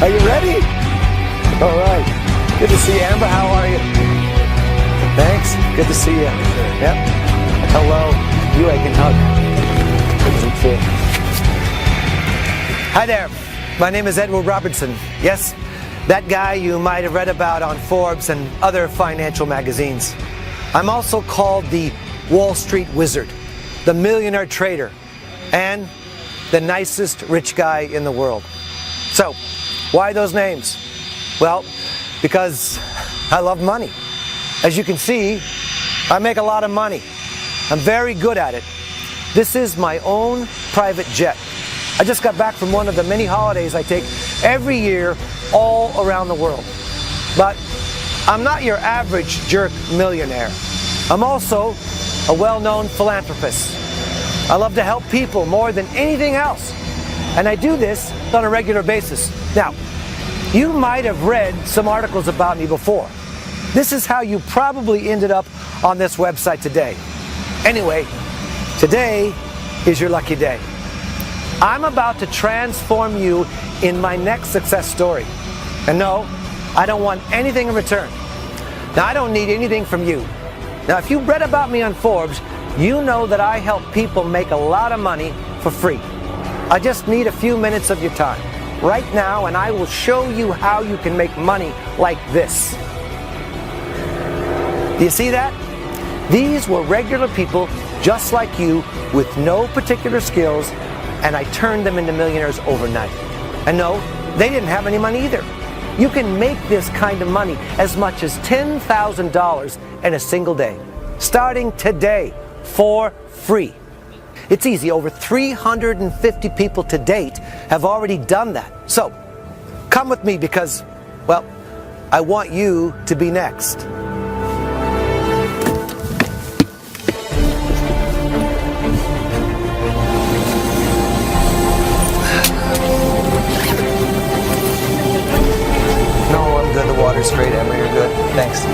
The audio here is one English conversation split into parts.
Are you ready? All right. Good to see you, Amber. How are you? Thanks. Good to see you. Yep. Hello. You I can hug. Good to meet you. Hi there. My name is Edward Robertson. Yes, that guy you might have read about on Forbes and other financial magazines. I'm also called the Wall Street Wizard, the millionaire trader, and the nicest rich guy in the world. So, why those names? Well, because I love money. As you can see, I make a lot of money. I'm very good at it. This is my own private jet. I just got back from one of the many holidays I take every year all around the world. But I'm not your average jerk millionaire. I'm also a well-known philanthropist. I love to help people more than anything else. And I do this on a regular basis. Now, you might have read some articles about me before. This is how you probably ended up on this website today. Anyway, today is your lucky day. I'm about to transform you in my next success story. And no, I don't want anything in return. Now, I don't need anything from you. Now, if you read about me on Forbes, you know that I help people make a lot of money for free. I just need a few minutes of your time right now, and I will show you how you can make money like this. Do you see that? These were regular people just like you with no particular skills, and I turned them into millionaires overnight. And no, they didn't have any money either. You can make this kind of money as much as $10,000 in a single day, starting today for free. It's easy. Over 350 people to date have already done that. So, come with me because, well, I want you to be next. No, I'm good. The water's great, Emma. You're good. Thanks.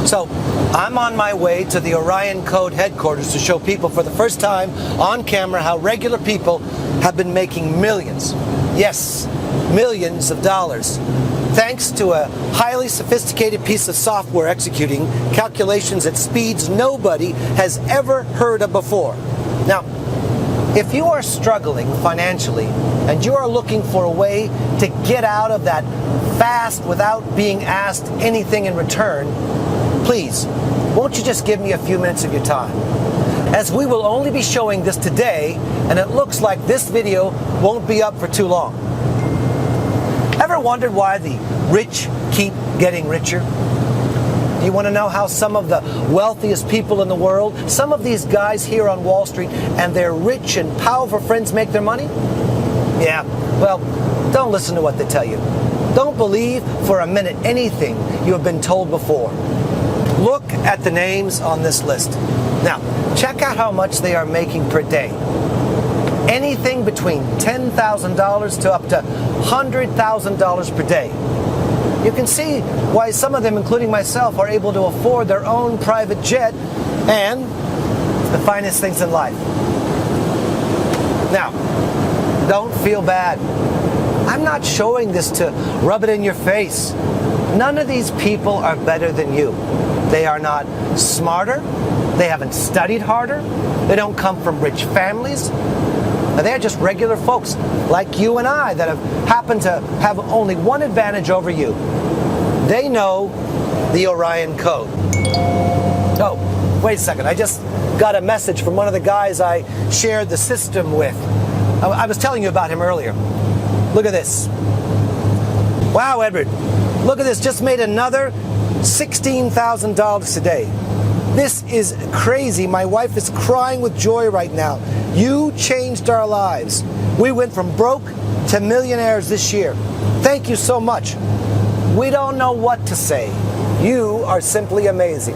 So, I'm on my way to the Orion Code headquarters to show people for the first time on camera how regular people have been making millions. Yes, millions of dollars. Thanks to a highly sophisticated piece of software executing calculations at speeds nobody has ever heard of before. Now, if you are struggling financially and you are looking for a way to get out of that fast without being asked anything in return, please, won't you just give me a few minutes of your time? As we will only be showing this today, and it looks like this video won't be up for too long. Ever wondered why the rich keep getting richer? Do you want to know how some of the wealthiest people in the world, some of these guys here on Wall Street and their rich and powerful friends make their money? Yeah, well, don't listen to what they tell you. Don't believe for a minute anything you have been told before. Look at the names on this list. Now, check out how much they are making per day. Anything between $10,000 to up to $100,000 per day. You can see why some of them, including myself, are able to afford their own private jet and the finest things in life. Now, don't feel bad. I'm not showing this to rub it in your face. None of these people are better than you. They are not smarter. They haven't studied harder. They don't come from rich families. They're just regular folks like you and I that have happened to have only one advantage over you. They know the Orion Code. Oh, wait a second. I just got a message from one of the guys I shared the system with. I was telling you about him earlier. Look at this. Wow, Edward. Look at this. Just made another $16,000 today. This is crazy. My wife is crying with joy right now. You changed our lives. We went from broke to millionaires this year. Thank you so much. We don't know what to say. You are simply amazing.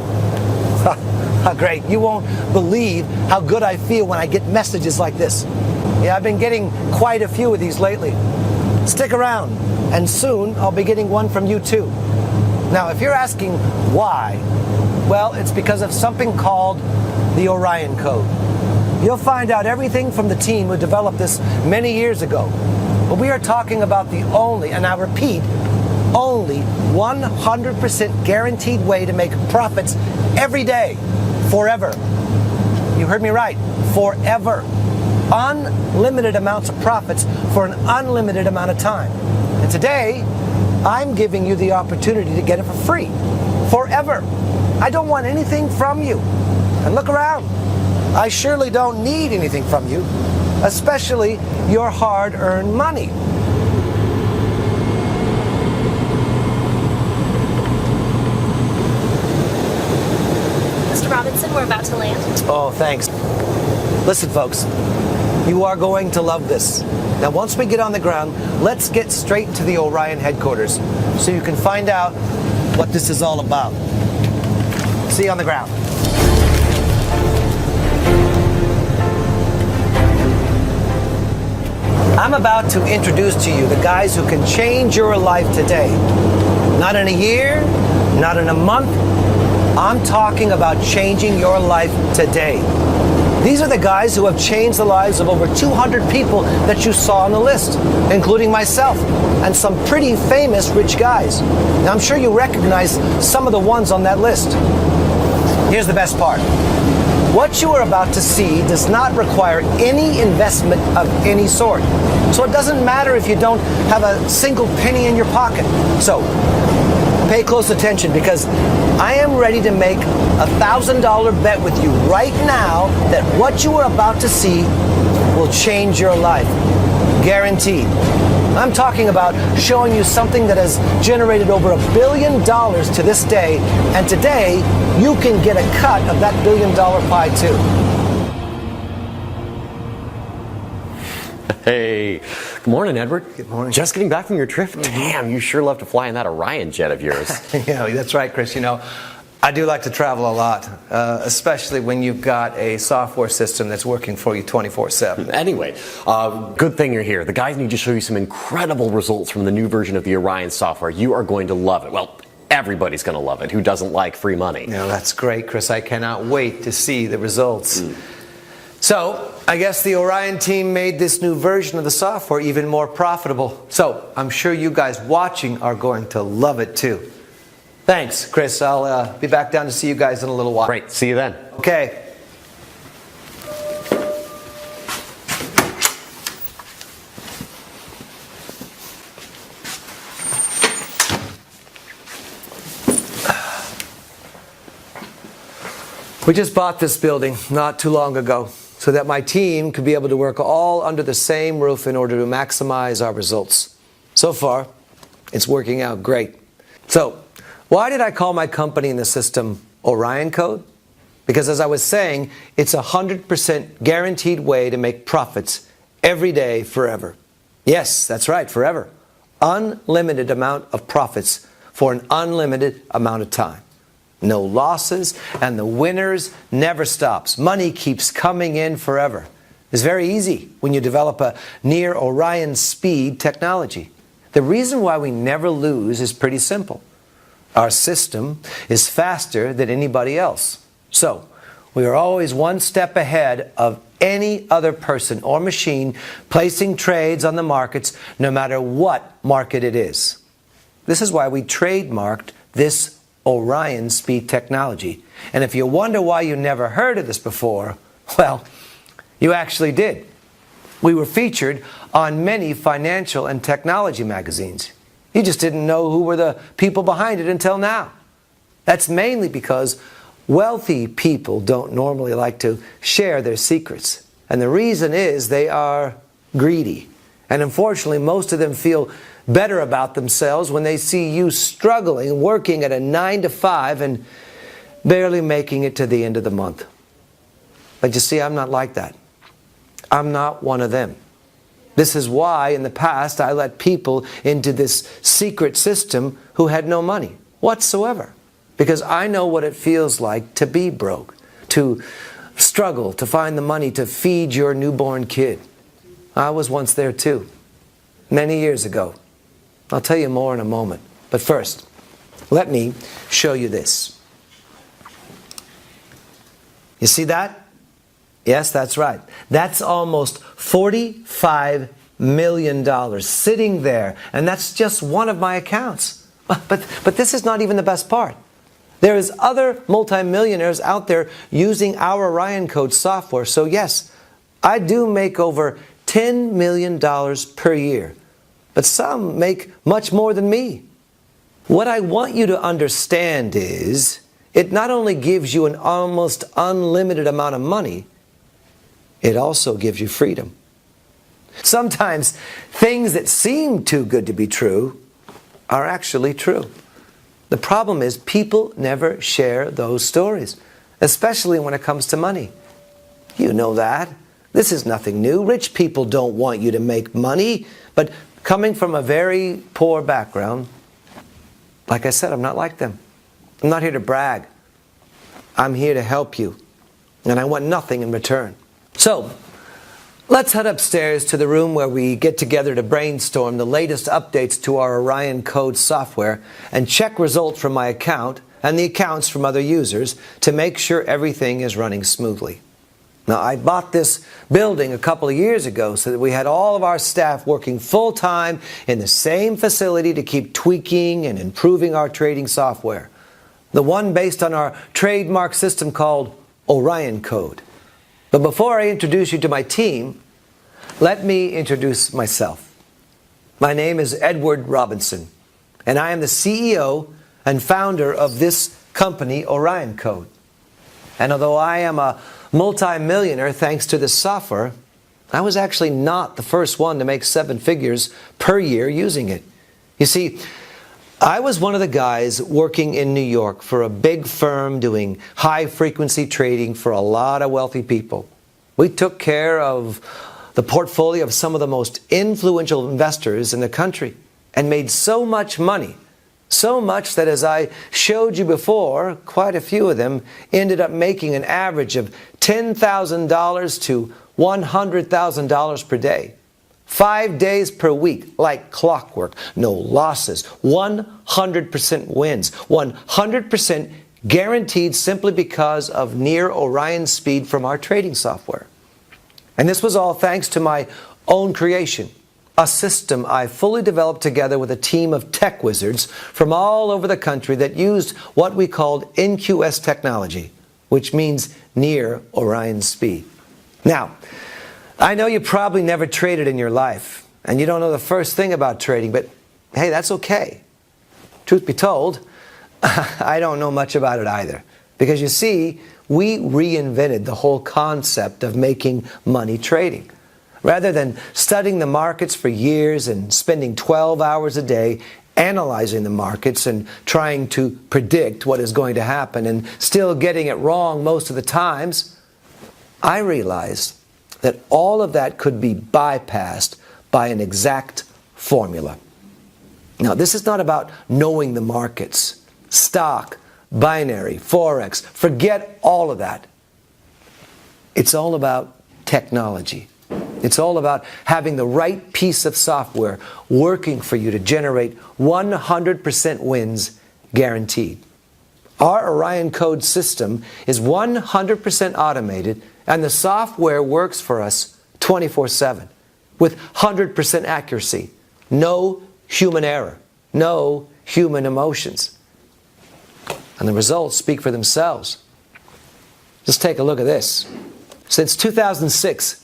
Great. You won't believe how good I feel when I get messages like this. Yeah, I've been getting quite a few of these lately. Stick around, and soon I'll be getting one from you too. Now, if you're asking why, well, it's because of something called the Orion Code. You'll find out everything from the team who developed this many years ago. But we are talking about the only, and I repeat, only 100% guaranteed way to make profits every day, forever. You heard me right, forever. Unlimited amounts of profits for an unlimited amount of time. And today, I'm giving you the opportunity to get it for free, forever. I don't want anything from you. And look around. I surely don't need anything from you, especially your hard-earned money. Mr. Robinson, we're about to land. Oh, thanks. Listen, folks, you are going to love this. Now, once we get on the ground, let's get straight to the Orion headquarters so you can find out what this is all about. See you on the ground. I'm about to introduce to you the guys who can change your life today. Not in a year, not in a month. I'm talking about changing your life today. These are the guys who have changed the lives of over 200 people that you saw on the list, including myself and some pretty famous rich guys. Now, I'm sure you recognize some of the ones on that list. Here's the best part. What you are about to see does not require any investment of any sort. So it doesn't matter if you don't have a single penny in your pocket. So pay close attention, because I am ready to make a $1,000 bet with you right now that what you are about to see will change your life. Guaranteed. I'm talking about showing you something that has generated over $1 billion to this day, and today you can get a cut of that $1 billion pie too. Hey, good morning, Edward. Good morning. Just getting back from your trip? Damn, you sure love to fly in that Orion jet of yours. Yeah, that's right, Chris. You know, I do like to travel a lot, especially when you've got a software system that's working for you 24/7. Anyway, good thing you're here. The guys need to show you some incredible results from the new version of the Orion software. You are going to love it. Well, everybody's going to love it. Who doesn't like free money? No, that's great, Chris. I cannot wait to see the results. So, I guess the Orion team made this new version of the software even more profitable. So, I'm sure you guys watching are going to love it too. Thanks, Chris. I'll be back down to see you guys in a little while. Great. See you then. Okay. We just bought this building not too long ago so that my team could be able to work all under the same roof in order to maximize our results. So far, it's working out great. So, why did I call my company in the system Orion Code? Because as I was saying, it's a 100% guaranteed way to make profits every day forever. Yes, that's right, forever. Unlimited amount of profits for an unlimited amount of time. No losses, and the winners never stops. Money keeps coming in forever. It's very easy when you develop a near Orion speed technology. The reason why we never lose is pretty simple. Our system is faster than anybody else. So, we are always one step ahead of any other person or machine placing trades on the markets, no matter what market it is. This is why we trademarked this Orion speed technology. And if you wonder why you never heard of this before, well, you actually did. We were featured on many financial and technology magazines. You just didn't know who were the people behind it until now. That's mainly because wealthy people don't normally like to share their secrets. And the reason is they are greedy. And unfortunately, most of them feel better about themselves when they see you struggling, working at a 9 to 5 and barely making it to the end of the month. But you see, I'm not like that. I'm not one of them. This is why in the past I let people into this secret system who had no money whatsoever. Because I know what it feels like to be broke, to struggle to find the money to feed your newborn kid. I was once there too, many years ago. I'll tell you more in a moment. But first, let me show you this. You see that? Yes, that's right. That's almost $45 million sitting there. And that's just one of my accounts. But this is not even the best part. There is other multimillionaires out there using our Orion Code software. So yes, I do make over $10 million per year. But some make much more than me. What I want you to understand is it not only gives you an almost unlimited amount of money, it also gives you freedom. Sometimes things that seem too good to be true are actually true. The problem is people never share those stories, especially when it comes to money. You know that. This is nothing new. Rich people don't want you to make money, but coming from a very poor background, like I said, I'm not like them. I'm not here to brag. I'm here to help you, and I want nothing in return. So, let's head upstairs to the room where we get together to brainstorm the latest updates to our Orion Code software and check results from my account and the accounts from other users to make sure everything is running smoothly. Now, I bought this building a couple of years ago so that we had all of our staff working full-time in the same facility to keep tweaking and improving our trading software. The one based on our trademark system called Orion Code. But before I introduce you to my team, let me introduce myself. My name is Edward Robinson, and I am the CEO and founder of this company, Orion Code. And although I am a multi-millionaire thanks to this software, I was actually not the first one to make 7 figures per year using it. You see, I was one of the guys working in New York for a big firm doing high-frequency trading for a lot of wealthy people. We took care of the portfolio of some of the most influential investors in the country and made so much money, so much that, as I showed you before, quite a few of them ended up making an average of $10,000 to $100,000 per day. 5 days per week, like clockwork, no losses, 100% wins, 100% guaranteed simply because of near Orion speed from our trading software. And this was all thanks to my own creation, a system I fully developed together with a team of tech wizards from all over the country that used what we called NQS technology, which means near Orion speed. Now, I know you probably never traded in your life, and you don't know the first thing about trading, but hey, that's okay. Truth be told, I don't know much about it either. Because you see, we reinvented the whole concept of making money trading. Rather than studying the markets for years and spending 12 hours a day analyzing the markets and trying to predict what is going to happen and still getting it wrong most of the times, I realized that all of that could be bypassed by an exact formula. Now, this is not about knowing the markets, stock, binary, forex. Forget all of that. It's all about technology. It's all about having the right piece of software working for you to generate 100% wins guaranteed. Our Orion Code system is 100% automated, and the software works for us 24/7 with 100% accuracy. No human error. No human emotions. And the results speak for themselves. Just take a look at this. Since 2006,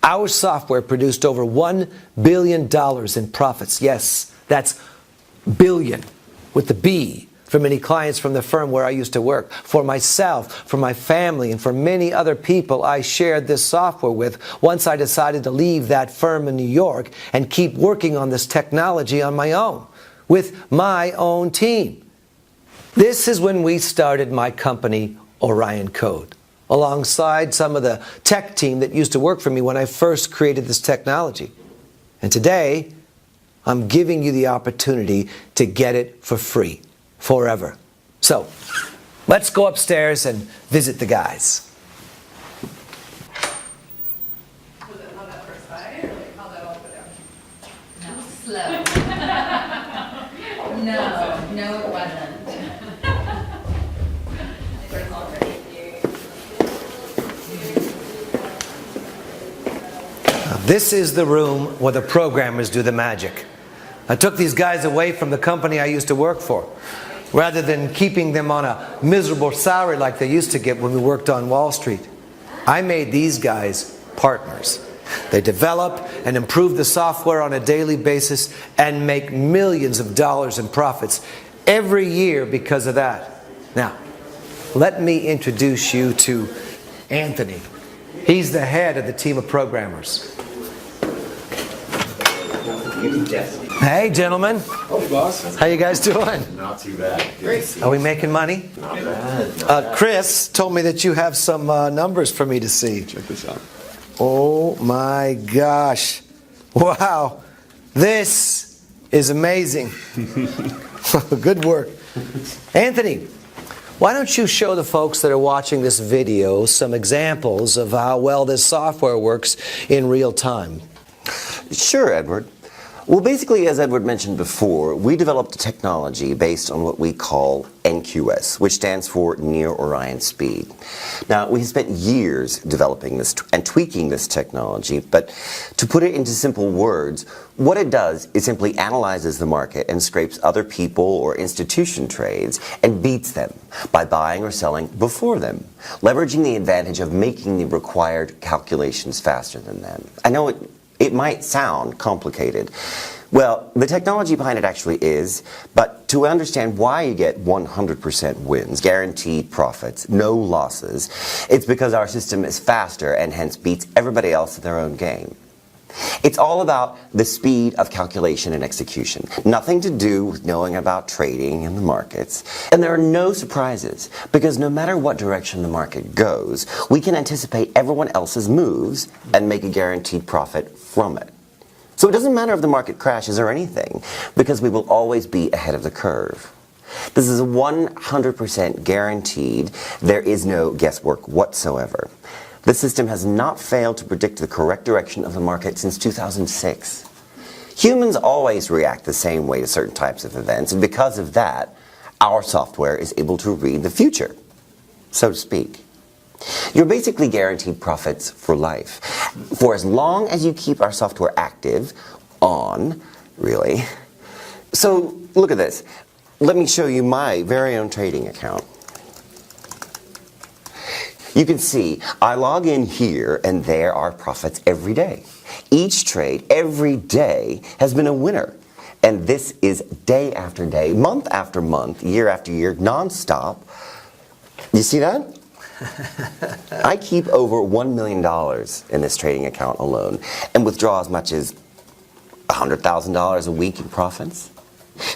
our software produced over $1 billion in profits. Yes, that's billion with the B. for many clients from the firm where I used to work, for myself, for my family, and for many other people I shared this software with once I decided to leave that firm in New York and keep working on this technology on my own, with my own team. This is when we started my company, Orion Code, alongside some of the tech team that used to work for me when I first created this technology. And today, I'm giving you the opportunity to get it for free. Forever. So, let's go upstairs and visit the guys. Was it how that first side, or like how that all go down? No, slow. No, it wasn't. It's already This is the room where the programmers do the magic. I took these guys away from the company I used to work for, rather than keeping them on a miserable salary like they used to get when we worked on Wall Street. I made these guys partners. They develop and improve the software on a daily basis and make millions of dollars in profits every year because of that. Now, let me introduce you to Anthony. He's the head of the team of programmers. Hey, gentlemen. Oh, boss. How you guys doing? Not too bad. Great. Are we making money? Not bad. Chris told me that you have some numbers for me to see. Check this out. Oh my gosh. Wow. This is amazing. Good work. Anthony, why don't you show the folks that are watching this video some examples of how well this software works in real time? Sure, Edward. Well, basically, as Edward mentioned before, we developed a technology based on what we call NQS, which stands for Near Orion Speed. Now, we have spent years developing this and tweaking this technology, but to put it into simple words, what it does is simply analyzes the market and scrapes other people or institution trades and beats them by buying or selling before them, leveraging the advantage of making the required calculations faster than them. I know it might sound complicated. Well, the technology behind it actually is, but to understand why you get 100% wins, guaranteed profits, no losses, it's because our system is faster and hence beats everybody else at their own game. It's all about the speed of calculation and execution. Nothing to do with knowing about trading in the markets. And there are no surprises, because no matter what direction the market goes, we can anticipate everyone else's moves and make a guaranteed profit from it. So it doesn't matter if the market crashes or anything, because we will always be ahead of the curve. This is 100% guaranteed. There is no guesswork whatsoever. The system has not failed to predict the correct direction of the market since 2006. Humans always react the same way to certain types of events, and because of that, our software is able to read the future, so to speak. You're basically guaranteed profits for life, for as long as you keep our software active, on, really. So, look at this. Let me show you my very own trading account. You can see I log in here and there are profits every day. Each trade, every day, has been a winner. And this is day after day, month after month, year after year, non-stop. You see that? I keep over $1 million in this trading account alone and withdraw as much as $100,000 a week in profits.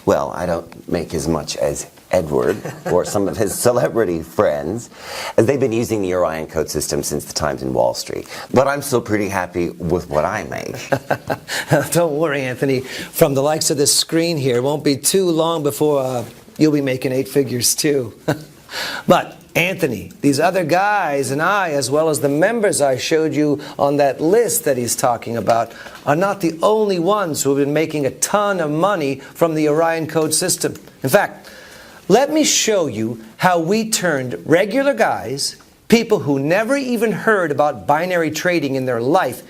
Well, I don't make as much as Edward or some of his celebrity friends, as they've been using the Orion Code system since the times in Wall Street. But I'm still pretty happy with what I make. Don't worry, Anthony. From the likes of this screen here, it won't be too long before you'll be making 8 figures too. But Anthony, these other guys and I, as well as the members I showed you on that list that he's talking about, are not the only ones who have been making a ton of money from the Orion Code system. In fact, let me show you how we turned regular guys, people who never even heard about binary trading in their life,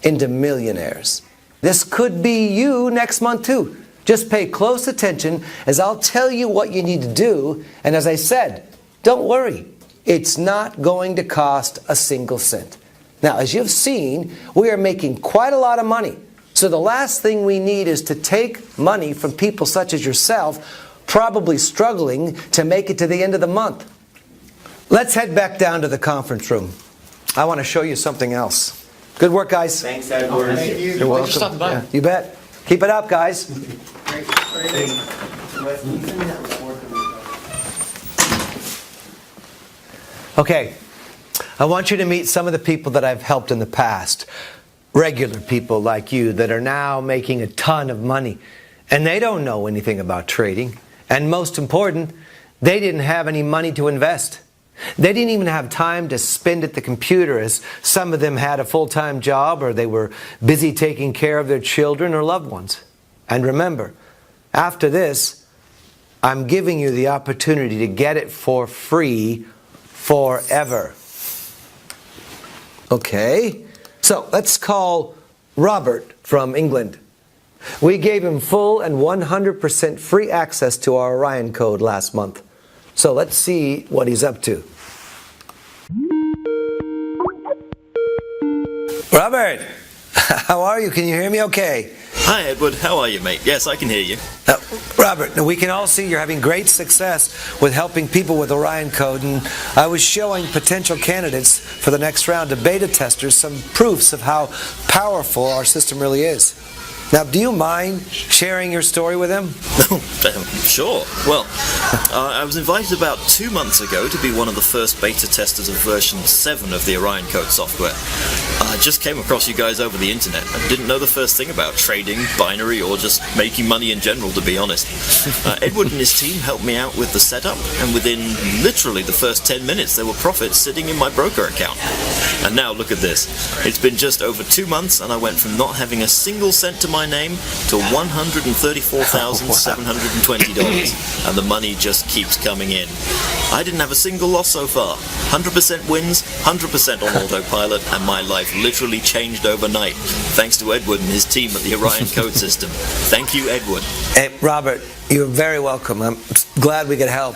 into millionaires. This could be you next month too. Just pay close attention as I'll tell you what you need to do, and as I said, don't worry, it's not going to cost a single cent. Now, as you've seen, we are making quite a lot of money. So the last thing we need is to take money from people such as yourself probably struggling to make it to the end of the month. Let's head back down to the conference room. I want to show you something else. Good work, guys. Thanks, Edward. You're welcome. Yeah, you bet. Keep it up, guys. Okay, I want you to meet some of the people that I've helped in the past. Regular people like you that are now making a ton of money. And they don't know anything about trading. And most important, they didn't have any money to invest. They didn't even have time to spend at the computer, as some of them had a full-time job or they were busy taking care of their children or loved ones. And remember, after this, I'm giving you the opportunity to get it for free forever. Okay, so let's call Robert from England. We gave him full and 100% free access to our Orion code last month. So let's see what he's up to. Robert, how are you? Can you hear me okay? Hi, Edward. How are you, mate? Yes, I can hear you. Robert, we can all see you're having great success with helping people with Orion code, and I was showing potential candidates for the next round of beta testers some proofs of how powerful our system really is. Now, do you mind sharing your story with them? Sure. Well, I was invited about 2 months ago to be one of the first beta testers of version 7 of the Orion Code software. I just came across you guys over the internet and didn't know the first thing about trading, binary, or just making money in general, to be honest. Edward and his team helped me out with the setup, and within literally the first 10 minutes there were profits sitting in my broker account. And now look at this. It's been just over 2 months and I went from not having a single cent to my name to $134,720, and the money just keeps coming in. I didn't have a single loss so far. 100% wins, 100% on autopilot, and my life literally changed overnight, thanks to Edward and his team at the Orion Code System. Thank you, Edward. Hey, Robert, you're very welcome. I'm glad we could help.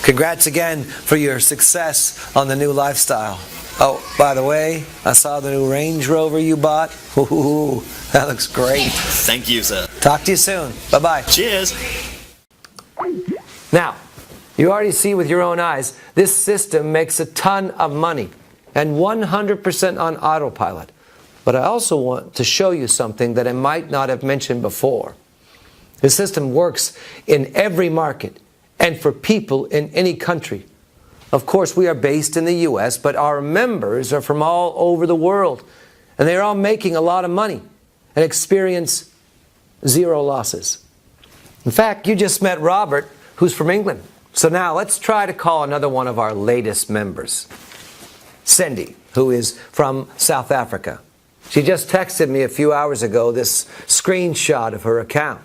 Congrats again for your success on the new lifestyle. Oh, by the way, I saw the new Range Rover you bought. Ooh, that looks great. Thank you, sir. Talk to you soon. Bye-bye. Cheers. Now, you already see with your own eyes, this system makes a ton of money and 100% on autopilot. But I also want to show you something that I might not have mentioned before. The system works in every market and for people in any country. Of course, we are based in the U.S., but our members are from all over the world. And they're all making a lot of money and experience zero losses. In fact, you just met Robert, who's from England. So now let's try to call another one of our latest members. Cindy, who is from South Africa. She just texted me a few hours ago this screenshot of her account.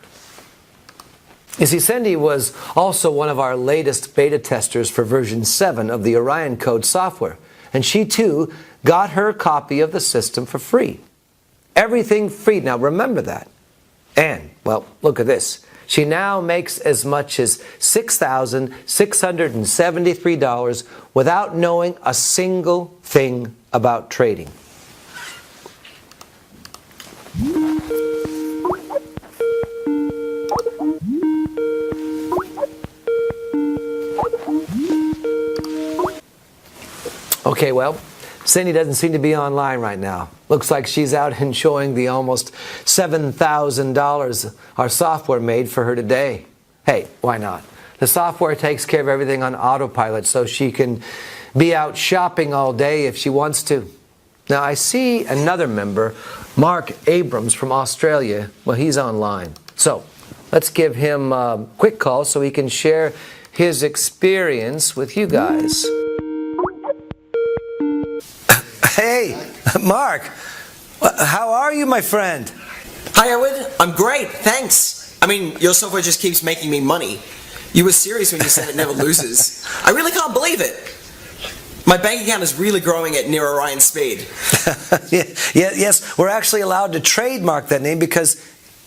You see, Cindy was also one of our latest beta testers for version 7 of the Orion Code software. And she too got her copy of the system for free. Everything free. Now remember that. And, well, look at this. She now makes as much as $6,673 without knowing a single thing about trading. Okay, well, Cindy doesn't seem to be online right now. Looks like she's out enjoying the almost $7,000 our software made for her today. Hey, why not? The software takes care of everything on autopilot, so she can be out shopping all day if she wants to. Now, I see another member, Mark Abrams from Australia. Well, he's online. So let's give him a quick call so he can share his experience with you guys. Hey, Mark, how are you, my friend? Hi, Edward. I'm great, thanks. I mean, your software just keeps making me money. You were serious when you said it never loses. I really can't believe it. My bank account is really growing at near Orion speed. Yes, we're actually allowed to trademark that name because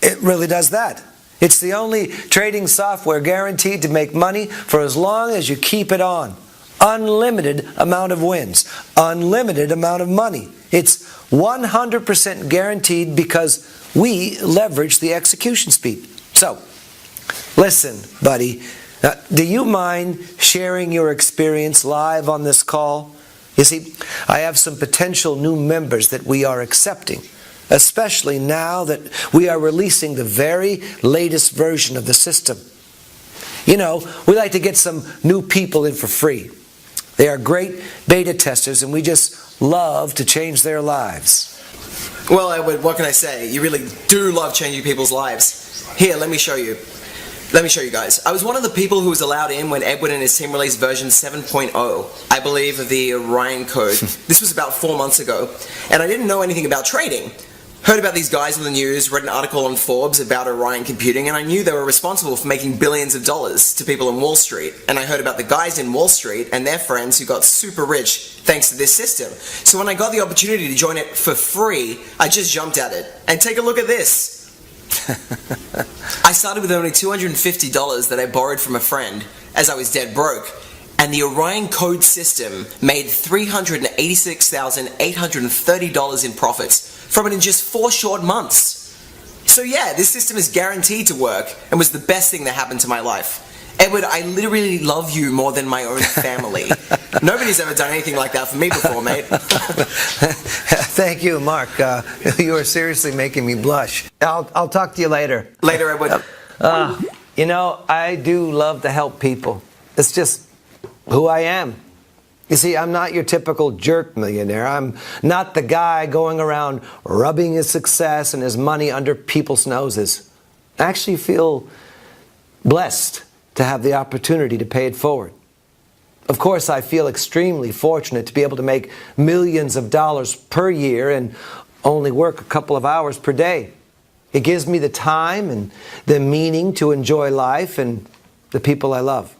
it really does that. It's the only trading software guaranteed to make money for as long as you keep it on. Unlimited amount of wins, unlimited amount of money. It's 100% guaranteed because we leverage the execution speed. So, Listen, buddy, do you mind sharing your experience live on this call? You see, I have some potential new members that we are accepting, especially now that we are releasing the very latest version of the system. You know, we like to get some new people in for free. They are great beta testers, and we just love to change their lives. Well, Edward, what can I say? You really do love changing people's lives. Here, let me show you. Let me show you guys. I was one of the people who was allowed in when Edward and his team released version 7.0, I believe, of the Orion code. This was about 4 months ago, and I didn't know anything about trading. Heard about these guys on the news, read an article on Forbes about Orion Computing, and I knew they were responsible for making billions of dollars to people in Wall Street. And I heard about the guys in Wall Street and their friends who got super rich thanks to this system. So when I got the opportunity to join it for free, I just jumped at it. And take a look at this. I started with only $250 that I borrowed from a friend, as I was dead broke, and the Orion code system made $386,830 in profits from it in just 4 short months. So yeah, this system is guaranteed to work and was the best thing that happened to my life. Edward, I literally love you more than my own family. Nobody's ever done anything like that for me before, mate. Thank you, Mark. You are seriously making me blush. I'll talk to you later. Later, Edward. You know, I do love to help people. It's just who I am. You see, I'm not your typical jerk millionaire. I'm not the guy going around rubbing his success and his money under people's noses. I actually feel blessed to have the opportunity to pay it forward. Of course, I feel extremely fortunate to be able to make millions of dollars per year and only work a couple of hours per day. It gives me the time and the meaning to enjoy life and the people I love.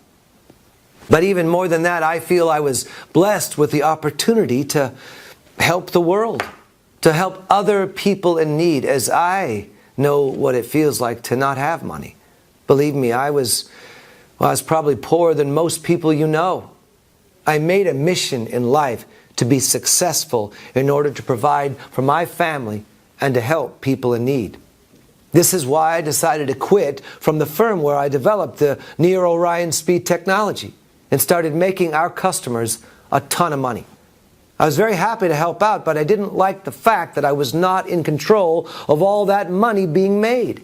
But even more than that, I feel I was blessed with the opportunity to help the world, to help other people in need, as I know what it feels like to not have money. Believe me, I was probably poorer than most people you know. I made a mission in life to be successful in order to provide for my family and to help people in need. This is why I decided to quit from the firm where I developed the Near Orion Speed technology and started making our customers a ton of money. I was very happy to help out, but I didn't like the fact that I was not in control of all that money being made.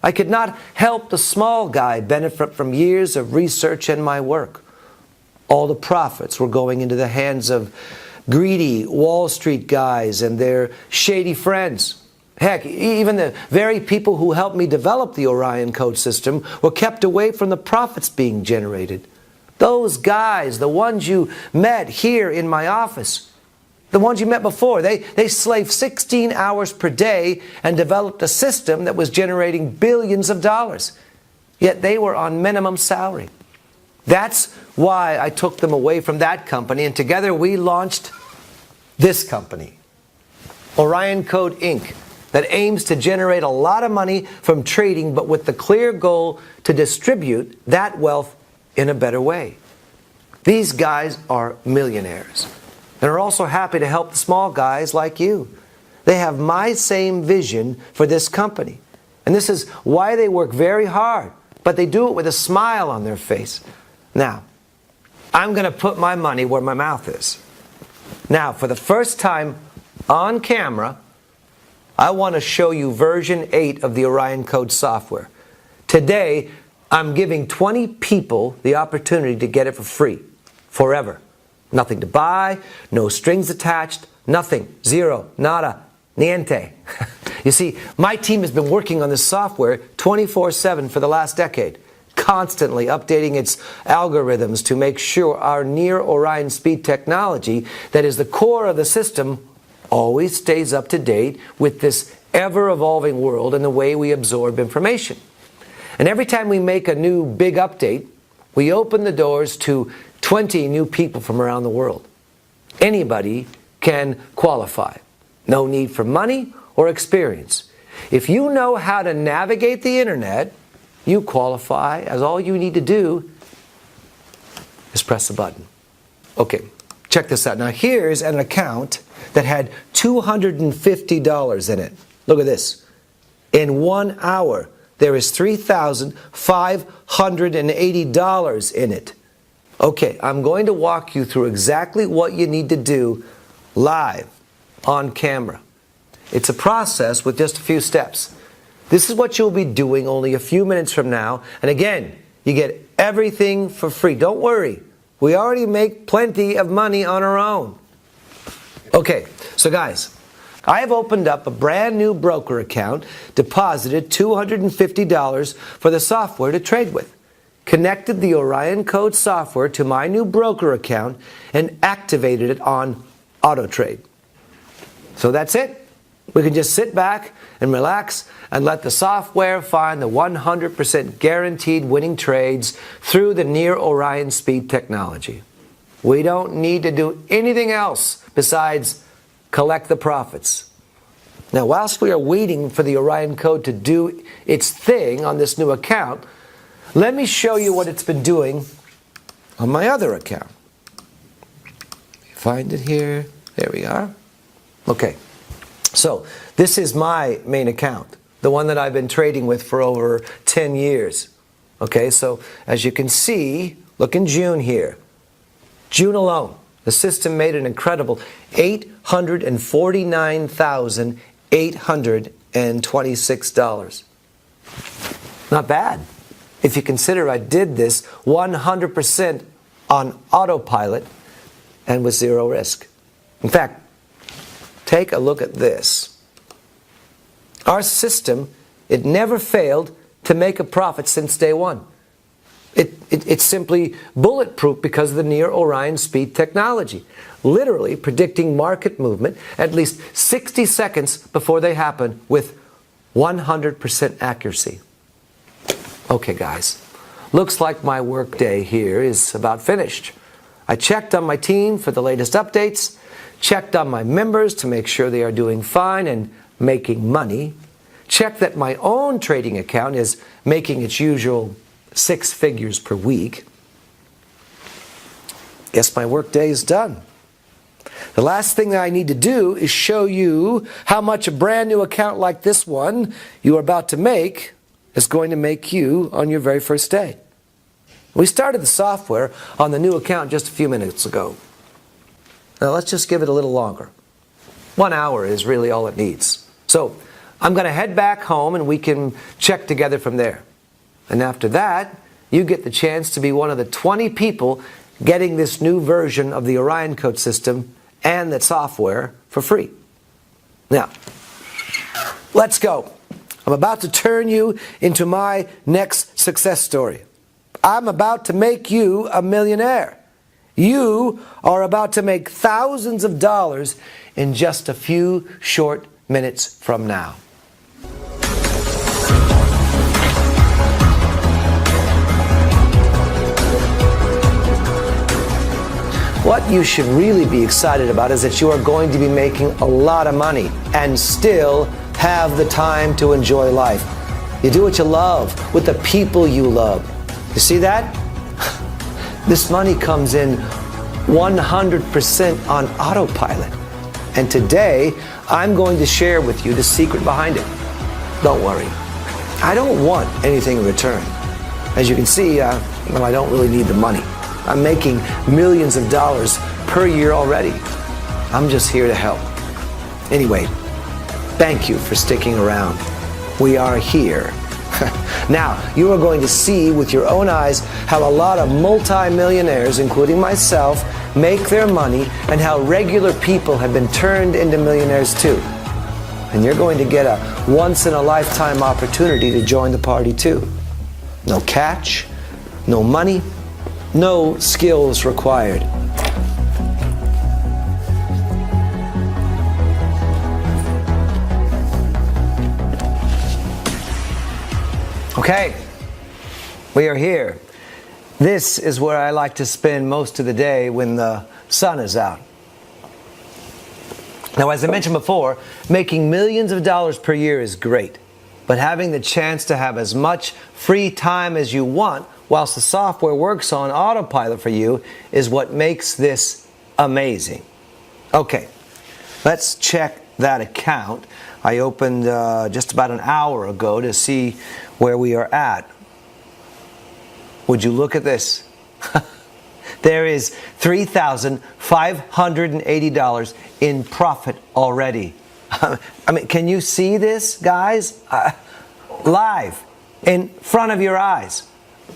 I could not help the small guy benefit from years of research and my work. All the profits were going into the hands of greedy Wall Street guys and their shady friends. Heck, even the very people who helped me develop the Orion code system were kept away from the profits being generated. Those guys, the ones you met here in my office, the ones you met before, they slaved 16 hours per day and developed a system that was generating billions of dollars. Yet they were on minimum salary. That's why I took them away from that company, and together we launched this company, Orion Code Inc., that aims to generate a lot of money from trading, but with the clear goal to distribute that wealth in a better way. These guys are millionaires and are also happy to help the small guys like you. They have my same vision for this company. And this is why they work very hard, but they do it with a smile on their face. Now, I'm going to put my money where my mouth is. Now, for the first time on camera, I want to show you version 8 of the Orion Code software. Today, I'm giving 20 people the opportunity to get it for free, forever. Nothing to buy, no strings attached, nothing, zero, nada, niente. You see, my team has been working on this software 24/7 for the last decade, constantly updating its algorithms to make sure our Near Orion Speed technology, that is the core of the system, always stays up to date with this ever-evolving world and the way we absorb information. And every time we make a new big update, we open the doors to 20 new people from around the world. Anybody can qualify. No need for money or experience. If you know how to navigate the internet, you qualify, as all you need to do is press a button. Okay, check this out. Now here's an account that had $250 in it. Look at this. In 1 hour, there is $3,580 in it. Okay, I'm going to walk you through exactly what you need to do live on camera. It's a process with just a few steps. This is what you'll be doing only a few minutes from now. And again, you get everything for free. Don't worry. We already make plenty of money on our own. Okay, so guys, I have opened up a brand new broker account, deposited $250 for the software to trade with, connected the Orion Code software to my new broker account, and activated it on AutoTrade. So that's it. We can just sit back and relax and let the software find the 100% guaranteed winning trades through the Near Orion Speed technology. We don't need to do anything else besides collect the profits. Now, whilst we are waiting for the Orion Code to do its thing on this new account, let me show you what it's been doing on my other account. Find it here. There we are. Okay. So, this is my main account, the one that I've been trading with for over 10 years. Okay, so as you can see, look in June here. June alone, the system made an incredible $849,826. Not bad. If you consider I did this 100% on autopilot and with zero risk. In fact, take a look at this. Our system, it never failed to make a profit since day one. It's simply bulletproof because of the Near Orion Speed technology, literally predicting market movement at least 60 seconds before they happen with 100% accuracy. Okay, guys, looks like my workday here is about finished. I checked on my team for the latest updates, checked on my members to make sure they are doing fine and making money, checked that my own trading account is making its usual 6 figures per week. Guess my workday is done. The last thing that I need to do is show you how much a brand new account like this one you are about to make is going to make you on your very first day. We started the software on the new account just a few minutes ago. Now let's just give it a little longer. 1 hour is really all it needs. So I'm going to head back home and we can check together from there. And after that, you get the chance to be one of the 20 people getting this new version of the Orion Code system and that software for free. Now, let's go. I'm about to turn you into my next success story. I'm about to make you a millionaire. You are about to make thousands of dollars in just a few short minutes from now. What you should really be excited about is that you are going to be making a lot of money and still have the time to enjoy life. You do what you love with the people you love. You see that? This money comes in 100% on autopilot. And today, I'm going to share with you the secret behind it. Don't worry. I don't want anything in return. As you can see, I don't really need the money. I'm making millions of dollars per year already. I'm just here to help. Anyway, thank you for sticking around. We are here. Now, you are going to see with your own eyes how a lot of multi-millionaires, including myself, make their money and how regular people have been turned into millionaires too. And you're going to get a once-in-a-lifetime opportunity to join the party too. No catch, no money, no skills required. Okay, we are here. This is where I like to spend most of the day when the sun is out. Now, as I mentioned before, making millions of dollars per year is great, but having the chance to have as much free time as you want whilst the software works on autopilot for you is what makes this amazing. Okay, let's check that account. I opened just about an hour ago to see where we are at. Would you look at this? There is $3,580 in profit already. I mean, can you see this, guys? Live, in front of your eyes.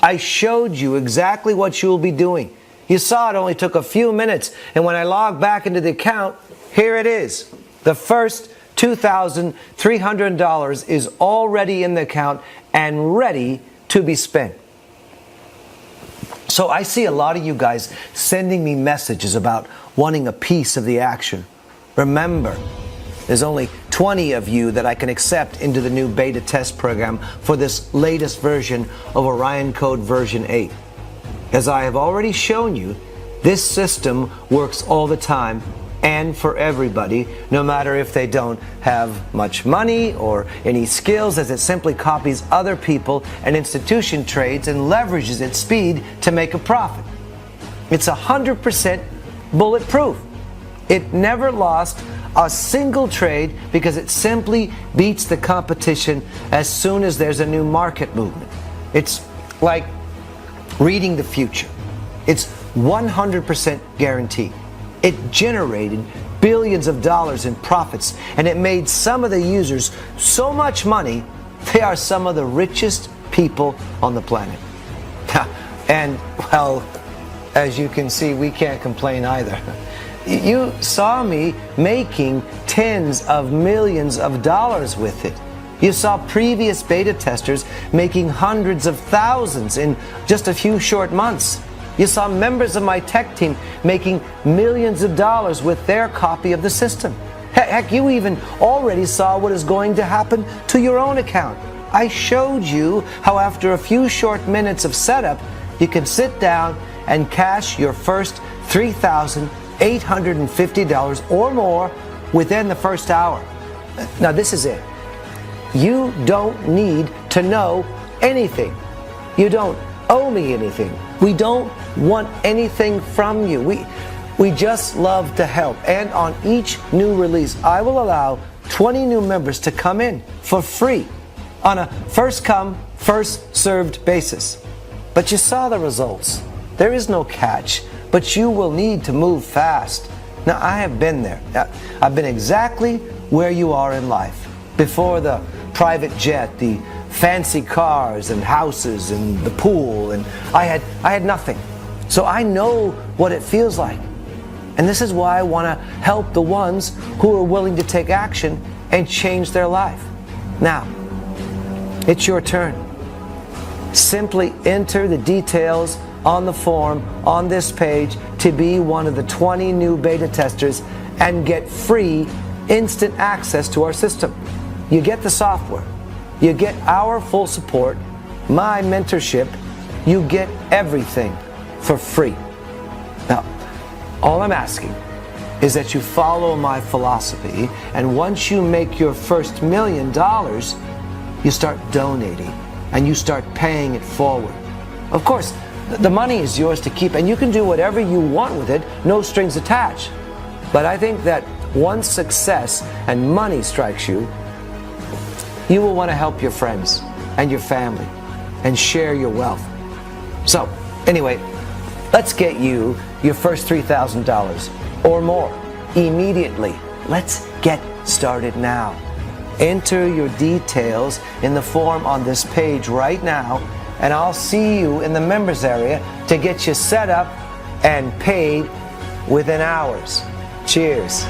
I showed you exactly what you will be doing. You saw it only took a few minutes, and when I logged back into the account, here it is. The first $2,300 is already in the account and ready to be spent. So I see a lot of you guys sending me messages about wanting a piece of the action. Remember, there's only 20 of you that I can accept into the new beta test program for this latest version of Orion Code version 8. As I have already shown you, this system works all the time and for everybody, no matter if they don't have much money or any skills, as it simply copies other people and institution trades and leverages its speed to make a profit. It's 100% bulletproof. It never lost a single trade because it simply beats the competition as soon as there's a new market movement. It's like reading the future. It's 100% guaranteed. It generated billions of dollars in profits, and it made some of the users so much money, they are some of the richest people on the planet. And, well, as you can see, we can't complain either. You saw me making tens of millions of dollars with it. You saw previous beta testers making hundreds of thousands in just a few short months. You saw members of my tech team making millions of dollars with their copy of the system. Heck, you even already saw what is going to happen to your own account. I showed you how after a few short minutes of setup, you can sit down and cash your first $3,850 or more within the first hour. Now this is it. You don't need to know anything. You don't owe me anything. We don't want anything from you. We just love to help. And on each new release, I will allow 20 new members to come in for free on a first come, first served basis. But you saw the results. There is no catch, but you will need to move fast. Now, I have been there. I've been exactly where you are in life. Before the private jet, the fancy cars and houses and the pool, and I had nothing. So I know what it feels like. And this is why I want to help the ones who are willing to take action and change their life. Now, it's your turn. Simply enter the details on the form on this page to be one of the 20 new beta testers and get free instant access to our system. You get the software. You get our full support, my mentorship. You get everything for free. Now, all I'm asking is that you follow my philosophy, and once you make your first $1 million, you start donating and you start paying it forward. Of course, the money is yours to keep, and you can do whatever you want with it, no strings attached. But I think that once success and money strikes you, you will want to help your friends and your family and share your wealth. So, anyway, let's get you your first $3,000 or more immediately. Let's get started now. Enter your details in the form on this page right now, and I'll see you in the members area to get you set up and paid within hours. Cheers.